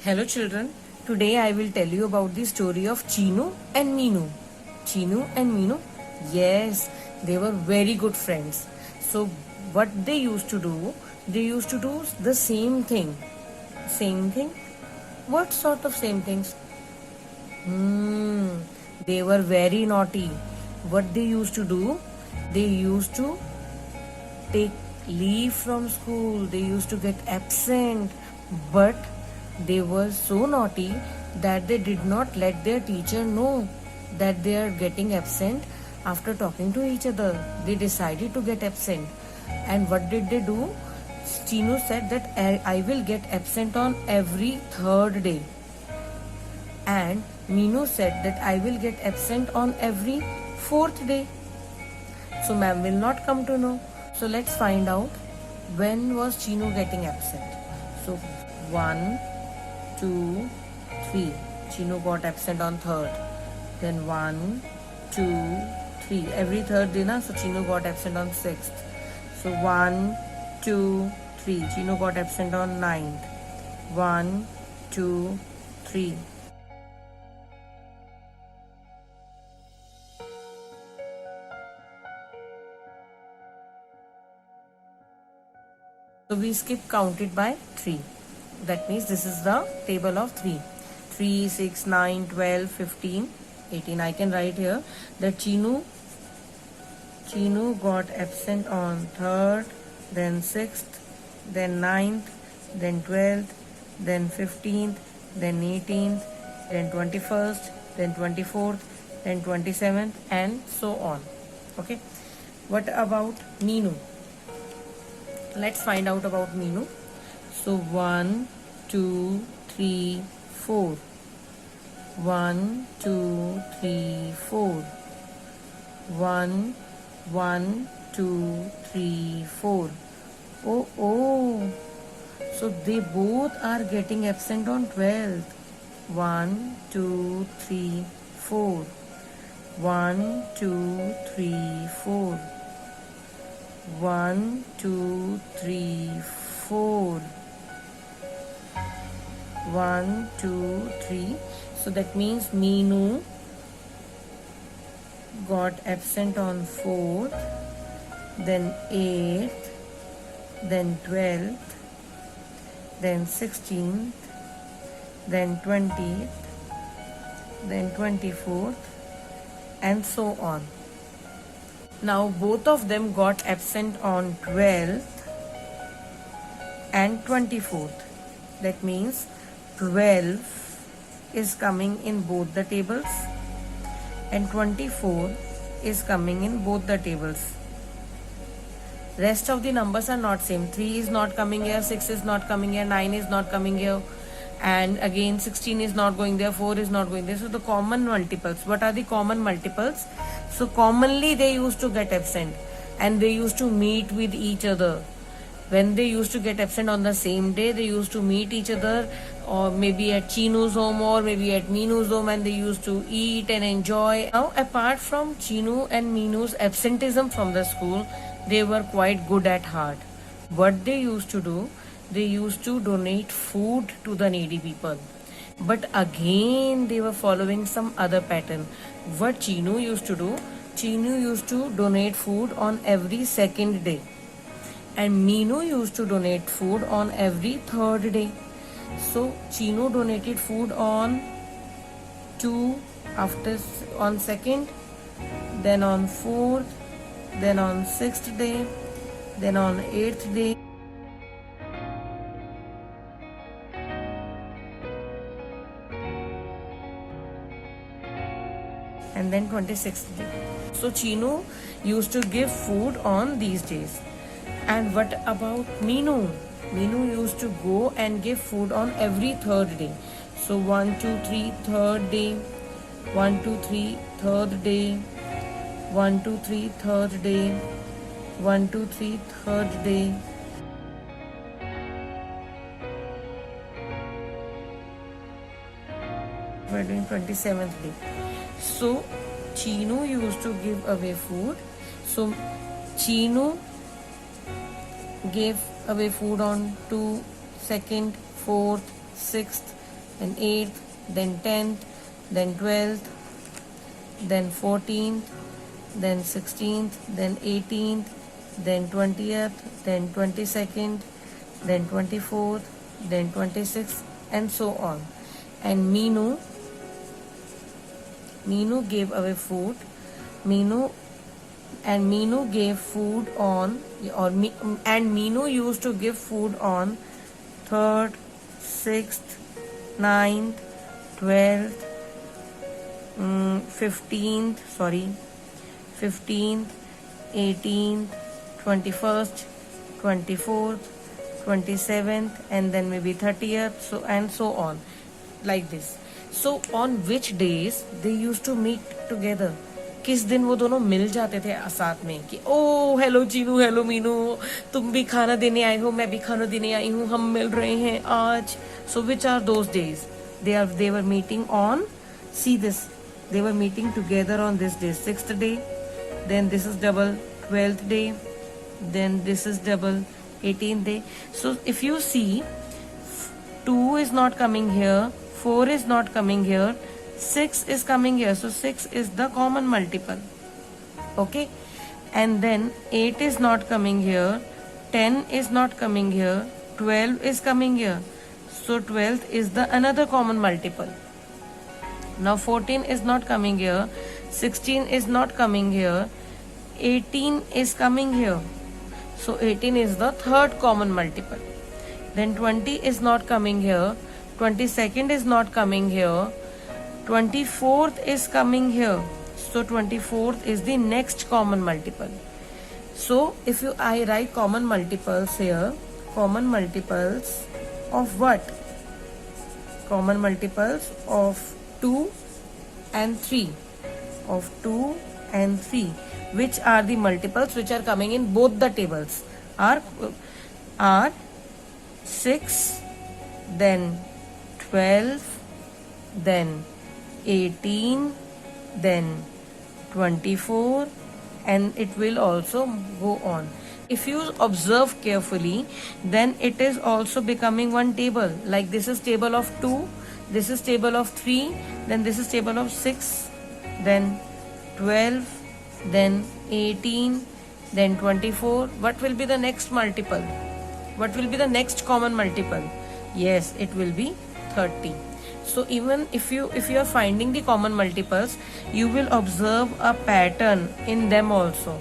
Hello children, today I will tell you about the story of Chinu and Meenu. Chinu and Meenu, yes, they were very good friends. So what they used to do, they used to do the same thing. Same thing? What sort of same things? They were very naughty. What they used to do, they used to take leave from school, they used to get absent, but they were so naughty that they did not let their teacher know that they are getting absent. After talking to each other, they decided to get absent. And what did they do? Chinu said that I will get absent on every third day, and Meenu said that I will get absent on every fourth day. So ma'am will not come to know. So let's find out when was Chinu getting absent. So 1, 2, 3. Chinu got absent on third. Then 1, 2, 3. Every third day na, so Chinu got absent on sixth. So 1, 2, 3. Chinu got absent on ninth. 1, 2, 3. So we skip counted by 3. That means this is the table of 3. 3, 6, 9, 12, 15, 18. I can write here that Chinu got absent on 3rd, then 6th, then 9th, then 12th, then 15th, then 18th, then 21st, then 24th, then 27th, and so on. Okay. What about Meenu? Let's find out about Meenu. So 1, 2, 3, 4. 1, 2, 3, 4. 1, 1, 2, 3, 4. Oh. So they both are getting absent on 12th. 1, 2, 3, 4. 1, 2, 3, 4. 1, 2, 3, 4. 1, 2, 3. So that means Meenu got absent on 4th, then 8th, then 12th, then 16th, then 20th, then 24th, and so on. Now both of them got absent on 12th and 24th. That means 12 is coming in both the tables and 24 is coming in both the tables. Rest of the numbers are not same. 3 is not coming here, 6 is not coming here, 9 is not coming here, and again 16 is not going there, 4 is not going there. So the common multiples. What are the common multiples? So commonly they used to get absent and they used to meet with each other. When they used to get absent on the same day, they used to meet each other, or maybe at Chinu's home or maybe at Meenu's home, and they used to eat and enjoy. Now apart from Chinu and Meenu's absenteeism from the school, they were quite good at heart. What they used to do, they used to donate food to the needy people. But again they were following some other pattern. What Chinu used to do, Chinu used to donate food on every second day, and Meenu used to donate food on every third day. So Chinu donated food on 2, on 2nd, then on 4th, then on 6th day, then on 8th day, and then 26th day. So Chinu used to give food on these days. And what about Meenu? Meenu used to go and give food on every third day. So 1, 2, 3, third day. 1, 2, 3, third day. 1, 2, 3, third day. 1, 2, 3, third day. We're doing 27th day. So Chinu used to give away food. So Chinu gave away food on 2, 2nd, 4th, 6th, then 8th, then 10th, then 12th, then 14th, then 16th, then 18th, then 20th, then 22nd, then 24th, then 26th, and so on. And Meenu gave away food. Meenu gave food on, and Meenu used to give food on 3rd, 6th, 9th, 12th, 15th, 18th, 21st, 24th, 27th, and then maybe 30th, so and so on, like this. So on which days they used to meet together? किस दिन वो दोनों मिल जाते थे साथ में कि ओ hello Chinu, hello Meenu, तुम भी खाना देने आए हो, मैं भी खाना देने आई हूँ, हम मिल रहे हैं आज. So which are those days? They were meeting on, see this, they were meeting together on this day, 6th day, then this is double 12th day, then this is double 18th day. So if you see, 2 is not coming here, 4 is not coming here, 6 is coming here, so 6 is the common multiple. Okay, and then 8 is not coming here, 10 is not coming here, 12 is coming here, so 12th is the another common multiple. Now 14 is not coming here, 16 is not coming here, 18 is coming here, so 18 is the third common multiple. Then 20 is not coming here, 22nd is not coming here, 24th is coming here, so 24th is the next common multiple. So if I write common multiples here, common multiples of what? Common multiples of 2 and 3, of 2 and 3, which are the multiples which are coming in both the tables, are 6, then 12, then 18, then 24, and it will also go on. If you observe carefully, then it is also becoming one table. Like this is table of 2, this is table of 3, then this is table of 6, then 12, then 18, then 24. What will be the next multiple? What will be the next common multiple? Yes, it will be 30. So even if you are finding the common multiples, you will observe a pattern in them also.